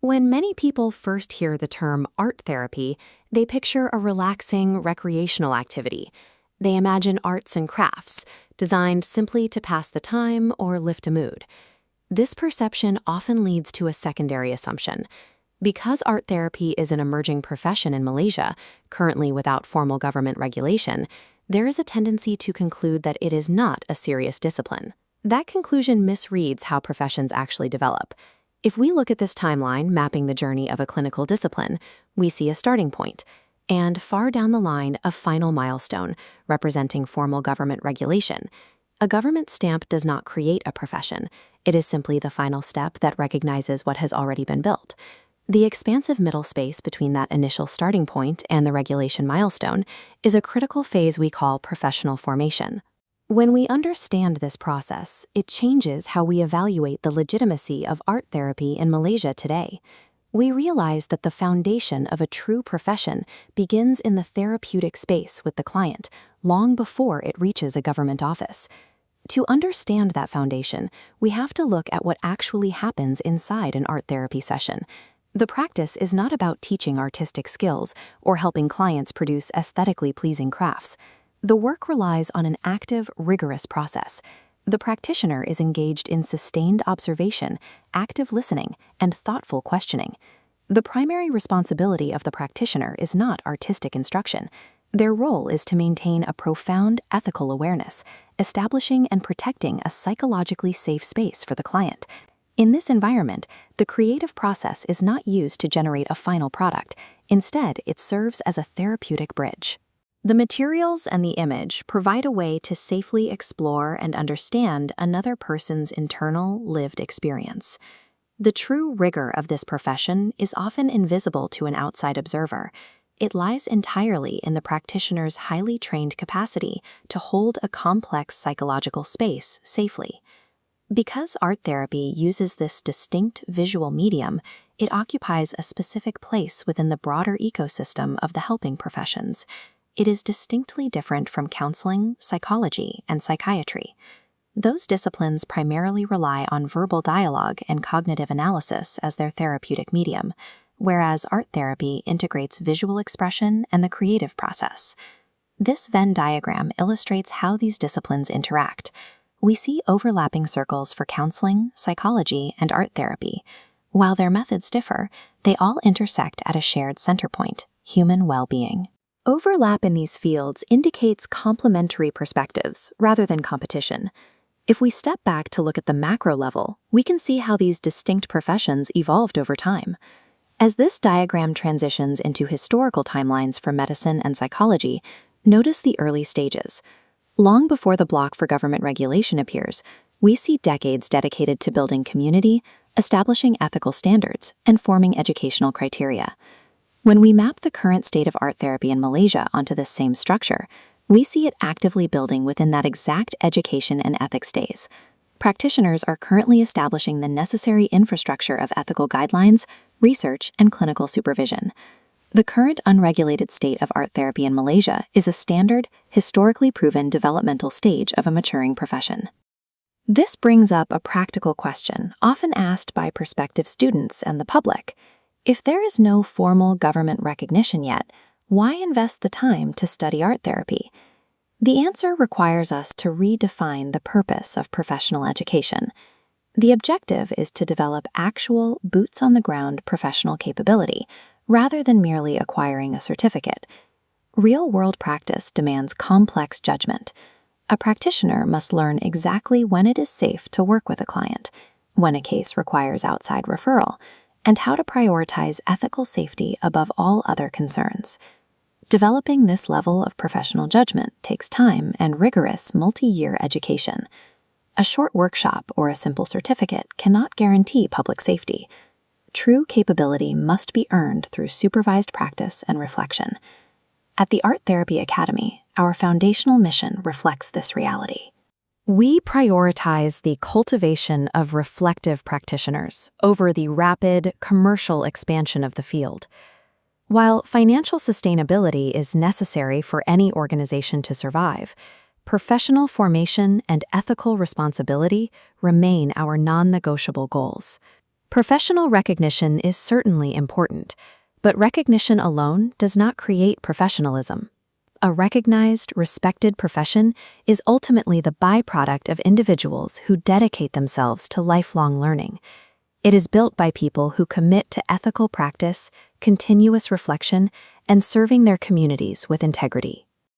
When many people first hear the term art therapy, they picture a relaxing recreational activity. They imagine arts and crafts, designed simply to pass the time or lift a mood. This perception often leads to a secondary assumption. Because art therapy is an emerging profession in Malaysia, currently without formal government regulation, there is a tendency to conclude that it is not a serious discipline. That conclusion misreads how professions actually develop. If we look at this timeline mapping the journey of a clinical discipline, we see a starting point, and far down the line, a final milestone representing formal government regulation. A government stamp does not create a profession. It is simply the final step that recognizes what has already been built. The expansive middle space between that initial starting point and the regulation milestone is a critical phase we call professional formation. When we understand this process, it changes how we evaluate the legitimacy of art therapy in Malaysia today. We realize that the foundation of a true profession begins in the therapeutic space with the client, long before it reaches a government office. To understand that foundation, we have to look at what actually happens inside an art therapy session. The practice is not about teaching artistic skills or helping clients produce aesthetically pleasing crafts. The work relies on an active, rigorous process. The practitioner is engaged in sustained observation, active listening, and thoughtful questioning. The primary responsibility of the practitioner is not artistic instruction. Their role is to maintain a profound ethical awareness, establishing and protecting a psychologically safe space for the client. In this environment, the creative process is not used to generate a final product. Instead, it serves as a therapeutic bridge. The materials and the image provide a way to safely explore and understand another person's internal, lived experience. The true rigor of this profession is often invisible to an outside observer. It lies entirely in the practitioner's highly trained capacity to hold a complex psychological space safely. Because art therapy uses this distinct visual medium, it occupies a specific place within the broader ecosystem of the helping professions. It is distinctly different from counseling, psychology, and psychiatry. Those disciplines primarily rely on verbal dialogue and cognitive analysis as their therapeutic medium, whereas art therapy integrates visual expression and the creative process. This Venn diagram illustrates how these disciplines interact. We see overlapping circles for counseling, psychology, and art therapy. While their methods differ, they all intersect at a shared center point: human well-being. Overlap in these fields indicates complementary perspectives rather than competition. If we step back to look at the macro level, we can see how these distinct professions evolved over time. As this diagram transitions into historical timelines for medicine and psychology, notice the early stages. Long before the block for government regulation appears, we see decades dedicated to building community, establishing ethical standards, and forming educational criteria. When we map the current state of art therapy in Malaysia onto this same structure, we see it actively building within that exact education and ethics days. Practitioners are currently establishing the necessary infrastructure of ethical guidelines, research, and clinical supervision. The current unregulated state of art therapy in Malaysia is a standard, historically proven developmental stage of a maturing profession. This brings up a practical question often asked by prospective students and the public. If there is no formal government recognition yet, why invest the time to study art therapy? The answer requires us to redefine the purpose of professional education. The objective is to develop actual, boots-on-the-ground professional capability, rather than merely acquiring a certificate. Real-world practice demands complex judgment. A practitioner must learn exactly when it is safe to work with a client, when a case requires outside referral, and how to prioritize ethical safety above all other concerns. Developing this level of professional judgment takes time and rigorous multi-year education. A short workshop or a simple certificate cannot guarantee public safety. True capability must be earned through supervised practice and reflection. At the Art Therapy Academy, our foundational mission reflects this reality. We prioritize the cultivation of reflective practitioners over the rapid, commercial expansion of the field. While financial sustainability is necessary for any organization to survive, professional formation and ethical responsibility remain our non-negotiable goals. Professional recognition is certainly important, but recognition alone does not create professionalism. A recognized, respected profession is ultimately the byproduct of individuals who dedicate themselves to lifelong learning. It is built by people who commit to ethical practice, continuous reflection, and serving their communities with integrity.